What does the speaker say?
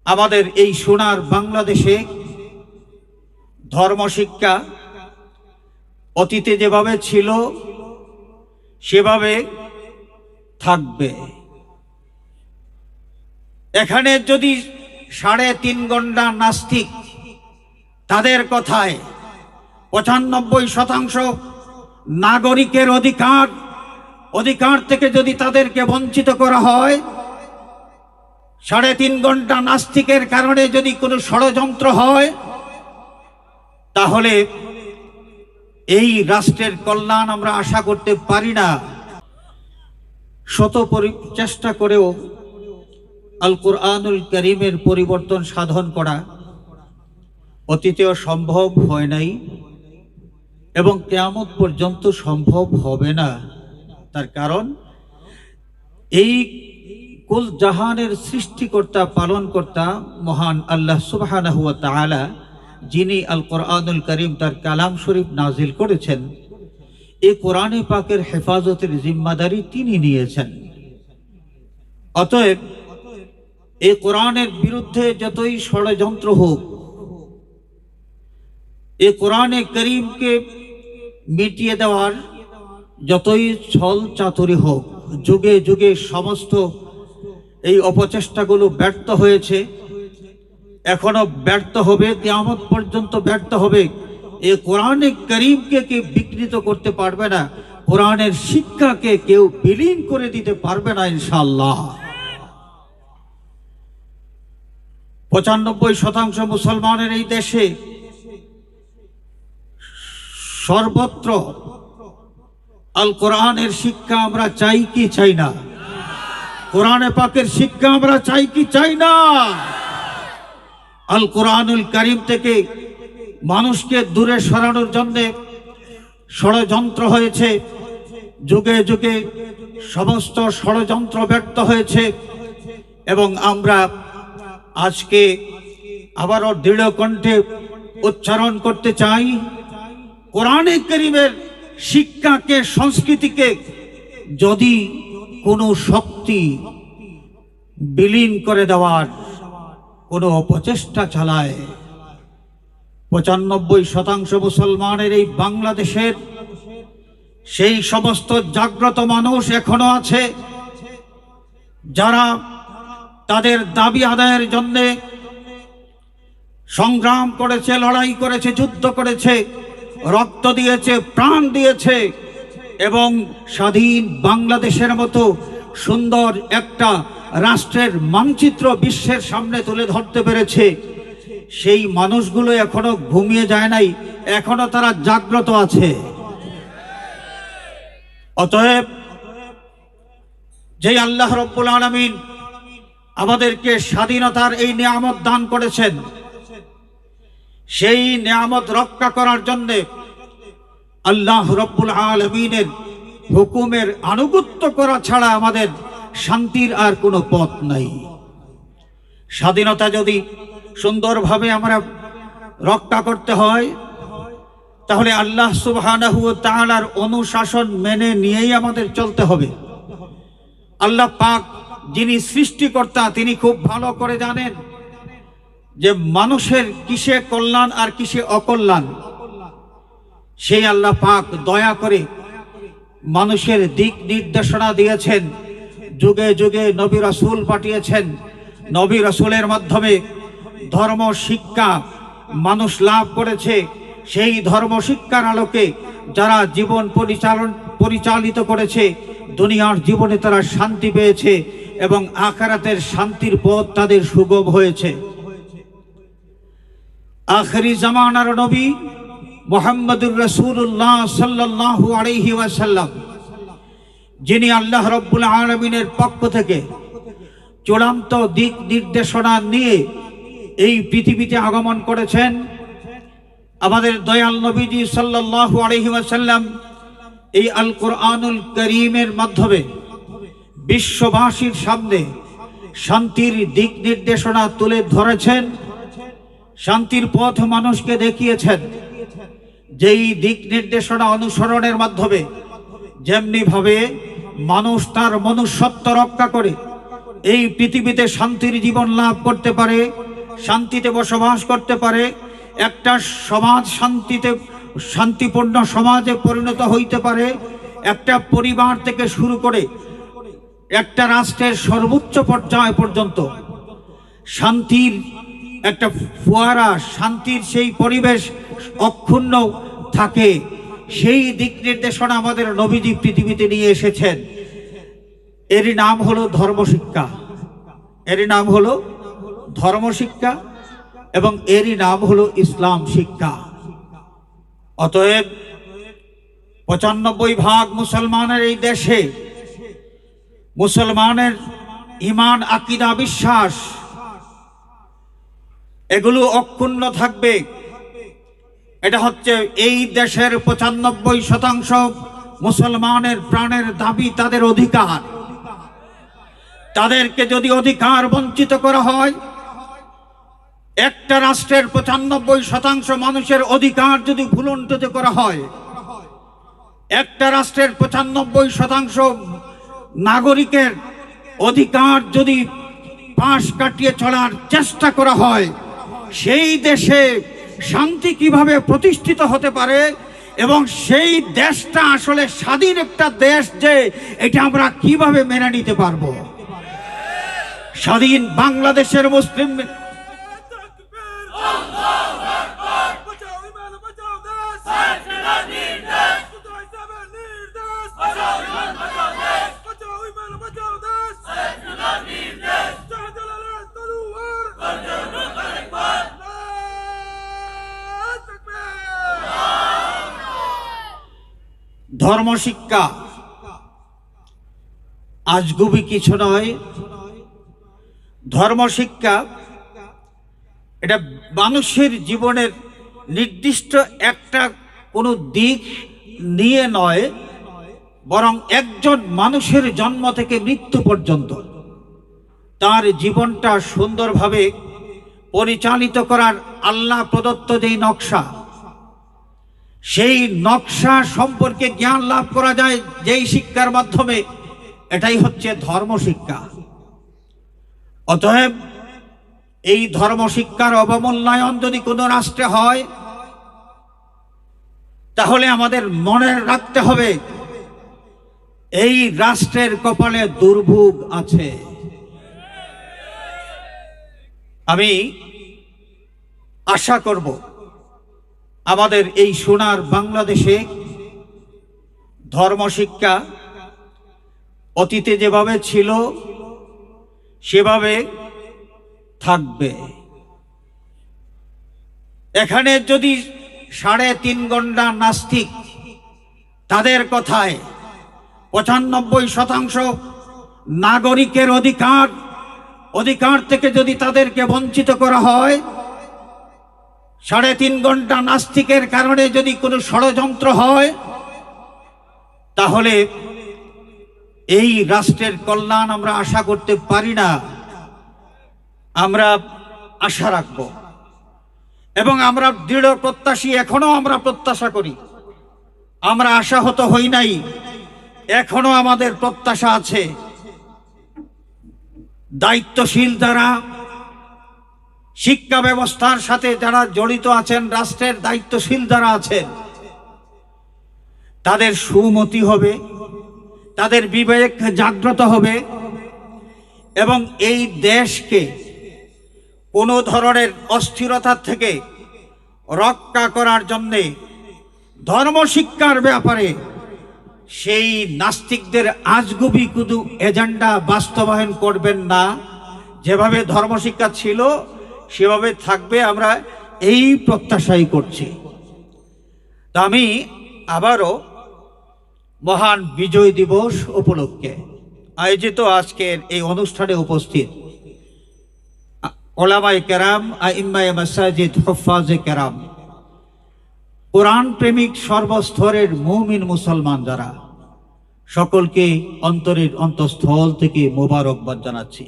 আমাদের এই সোনার বাংলাদেশে ধর্মশিক্ষা অতীতে যেভাবে ছিল সেভাবে থাকবে। এখানে যদি 3.5 ঘন্টা নাস্তিক, তাদের কথায় 95% নাগরিকের অধিকার থেকে যদি তাদেরকে বঞ্চিত করা হয়, 3.5 ঘন্টা নাস্তিকের কারণে যদি কোনো ষড়যন্ত্র হয়, তাহলে এই রাষ্ট্রের কল্যাণ আমরা আশা করতে পারি না। শত চেষ্টা করেও আল কোরআনুল কারীমের পরিবর্তন সাধন করা অতীতেও সম্ভব হয় নাই এবং কিয়ামত পর্যন্ত সম্ভব হবে না। তার কারণ এই কুল জাহানের সৃষ্টিকর্তা পালনকর্তা মহান আল্লাহ সুবহানাহু ওয়া তাআলা, যিনি আল কোরআনুল কারীম তার কালাম শরীফ নাজিল করেছেন, এই কোরআনে পাকের হেফাজতের জিম্মাদারি তিনি নিয়েছেন। অতএব এই কোরআনের বিরুদ্ধে যতই ষড়যন্ত্র হোক, এই কোরআনে কারীমকে মিটিয়ে দেওয়ার যতই ছল চাতুরি হোক, যুগে যুগে সমস্ত এই অপচেষ্টাগুলো ব্যর্থ হয়েছে, এখনো ব্যর্থ হবে, কিয়ামত পর্যন্ত ব্যর্থ হবে। এই কোরআনে কারীমকে কেউ বিকৃত করতে পারবে না, কোরআনের শিক্ষাকে কেউ বিলীন করে দিতে পারবে না ইনশাআল্লাহ। 95% মুসলমানের এই দেশে সর্বত্র আল কোরআনের শিক্ষা আমরা চাই কি চাই না? কোরআনে পাকের শিক্ষা আমরা চাই কি চাই না? আল কোরআনুল কারীম থেকে মানুষকে দূরে সরানোর জন্য ষড়যন্ত্র হয়েছে, যুগে যুগে সমস্ত ষড়যন্ত্র ব্যর্থ হয়েছে এবং আমরা আজকে আবারও দৃঢ় কণ্ঠে উচ্চারণ করতে চাই, কোরআনে কারীমের শিক্ষাকে, সংস্কৃতিকে যদি কোনো শক্তি বিলীন করে দেওয়ার কোনো অপচেষ্টা চালায়, 95% মুসলমানের এই বাংলাদেশের সেই সমস্ত জাগ্রত মানুষ এখনো আছে যারা তাদের দাবি আদায়ের জন্য সংগ্রাম করেছে, লড়াই করেছে, যুদ্ধ করেছে, রক্ত দিয়েছে, প্রাণ দিয়েছে এবং স্বাধীন বাংলাদেশের মতো সুন্দর একটা রাষ্ট্রের মানচিত্র বিশ্বের সামনে তুলে ধরতে পেরেছে। সেই মানুষগুলো এখনো ঘুমিয়ে যায় নাই, এখনো তারা জাগ্রত আছে। অতএব যে আল্লাহ রাব্বুল আলামিন আমাদেরকে স্বাধীনতার এই নিয়ামত দান করেছেন, সেই নিয়ামত রক্ষা করার জন্য আল্লাহ রাব্বুল আলামিনের হুকুমের আনুগত্য করা ছাড়া আমাদের শান্তির আর কোনো পথ নাই। স্বাধীনতা যদি সুন্দরভাবে আমরা রক্ষা করতে হয়, তাহলে আল্লাহ সুবহানাহু ওয়া তাআলার অনুশাসন মেনে নিয়েই আমাদের চলতে হবে। আল্লাহ পাক যিনি সৃষ্টিকর্তা, তিনি খুব ভালো করে জানেন যে মানুষের কিসে কল্যাণ আর কিসে অকল্যাণ। সেই আল্লাহ পাক দয়া করে মানুষের দিক নির্দেশনা দিয়েছেন, যুগে যুগে নবী রাসূল পাঠিয়েছেন, নবী রাসূলের মাধ্যমে ধর্ম শিক্ষা মানুষ লাভ করেছে। সেই ধর্ম শিক্ষার আলোকে যারা জীবন পরিচালিত করেছে, দুনিয়ার জীবনে তারা শান্তি পেয়েছে এবং আখিরাতের শান্তির পথ তাদের সুগম হয়েছে। আখিরি জামানার নবী মুহাম্মদুর রাসূলুল্লাহ সাল্লাল্লাহু আলাইহি ওয়াসাল্লাম, যিনি আল্লাহ রাব্বুল আলামিনের পক্ষ থেকে চূড়ান্ত দিক নির্দেশনা নিয়ে এই পৃথিবীতে আগমন করেছেন, আমাদের দয়াল নবীজি সাল্লাল্লাহু আলাইহি ওয়াসাল্লাম এই আল কোরআনুল কারীমের মাধ্যমে বিশ্ববাসীর সামনে শান্তির দিক নির্দেশনা তুলে ধরেছেন, শান্তির পথ মানুষকে দেখিয়েছেন। যেই দিক নির্দেশনা অনুসরণের মাধ্যমে যেমনি ভাবে মানুষ তার মনুষ্যত্ব রক্ষা করে, এই পৃথিবীতে শান্তির জীবন লাভ করতে পারে, শান্তিতে বসবাস করতে পারে, একটা সমাজ শান্তিপূর্ণ সমাজে পরিণত হইতে পারে, একটা পরিবার থেকে শুরু করে একটা রাষ্ট্রের সর্বোচ্চ পর্যায় পর্যন্ত শান্তির একটা ফোয়ারা, শান্তির সেই পরিবেশ অক্ষুণ্ণ থাকে, সেই দিক নির্দেশনা আমাদের নবীজি পৃথিবীতে নিয়ে এসেছেন। এরই নাম হলো ধর্মশিক্ষা, এরই নাম হলো ধর্মশিক্ষা এবং এরই নাম হলো ইসলাম শিক্ষা। অতএব ৯৫% মুসলমানের এই দেশে মুসলমানের ঈমান, আকীদা, বিশ্বাস এগুলো অক্ষুণ্ণ থাকবে। এটা হচ্ছে এই দেশের ৯৫% মুসলমানের প্রাণের দাবি, তাদের অধিকার। তাদেরকে যদি অধিকার বঞ্চিত করা হয়, একটা রাষ্ট্রের ৯৫% মানুষের অধিকার যদি ভুলুণ্ঠিত করা হয়, একটা রাষ্ট্রের ৯৫% নাগরিকের অধিকার যদি পাশ কাটিয়ে চলার চেষ্টা করা হয়, সেই দেশে শান্তি কিভাবে প্রতিষ্ঠিত হতে পারে এবং সেই দেশটা আসলে স্বাধীন একটা দেশ যে এটা আমরা কিভাবে মেনে নিতে পারবো? স্বাধীন বাংলাদেশের মুসলিম ধর্মশিক্ষা আজগুবি কিছু নয়। ধর্মশিক্ষা এটা মানুষের জীবনের নির্দিষ্ট একটা কোনো দিক নিয়ে নয়, বরং একজন মানুষের জন্ম থেকে মৃত্যু পর্যন্ত তার জীবনটা সুন্দরভাবে পরিচালিত করার আল্লাহ প্রদত্ত যেই নকশা, সেই নকশা সম্পর্কে জ্ঞান লাভ করা যায় যেই শিক্ষার মাধ্যমে, এটাই হচ্ছে ধর্মশিক্ষা। অতএব এই ধর্মশিক্ষার অবমূল্যায়ন যদি কোনো রাষ্ট্রে হয়, তাহলে আমাদের মনে রাখতে হবে এই রাষ্ট্রের কপালে দুর্ভোগ আছে। আমি আশা করব আমাদের এই সোনার বাংলাদেশে ধর্মশিক্ষা অতীতে যেভাবে ছিল সেভাবে থাকবে। এখানে যদি ৩.৫ ঘন্টা নাস্তিক, তাদের কথায় ৯৫% নাগরিকের অধিকার থেকে যদি তাদেরকে বঞ্চিত করা হয়, ৩.৫ ঘন্টা নাস্তিকের কারণে যদি কোনো ষড়যন্ত্র হয়, তাহলে এই রাষ্ট্রের কল্যাণ আমরা আশা করতে পারি না। আমরা আশা রাখব এবং আমরা দৃঢ় প্রত্যাশী, এখনো আমরা প্রত্যাশা করি। আমরা আশাহত হই নাই, এখনো আমাদের প্রত্যাশা আছে। দায়িত্বশীল যারা শিক্ষা ব্যবস্থার সাথে যারা জড়িত আছেন, রাষ্ট্রের দায়িত্বশীল যারা আছেন, তাদের সুমতি হবে, তাদের বিবেক জাগ্রত হবে এবং এই দেশকে কোনো ধরনের অস্থিরতা থেকে রক্ষা করার জন্যে ধর্মশিক্ষার ব্যাপারে সেই নাস্তিকদের আজগুবি কুদু এজেন্ডা বাস্তবায়ন করবেন না। যেভাবে ধর্মশিক্ষা ছিল সেভাবে থাকবে, আমরা এই প্রত্যাশাই করছি। তা আমি আবারও মহান বিজয় দিবস উপলক্ষে আয়োজিত আজকের এই অনুষ্ঠানে উপস্থিত ওলামায়ে কেরাম, আইম্মায়ে মাসাজিদ, হুফাজে কেরাম, কোরআন প্রেমিক সর্বস্তরের মুমিন মুসলমান যারা, সকলকে অন্তরের অন্তঃস্থল থেকে মোবারকবাদ জানাচ্ছি।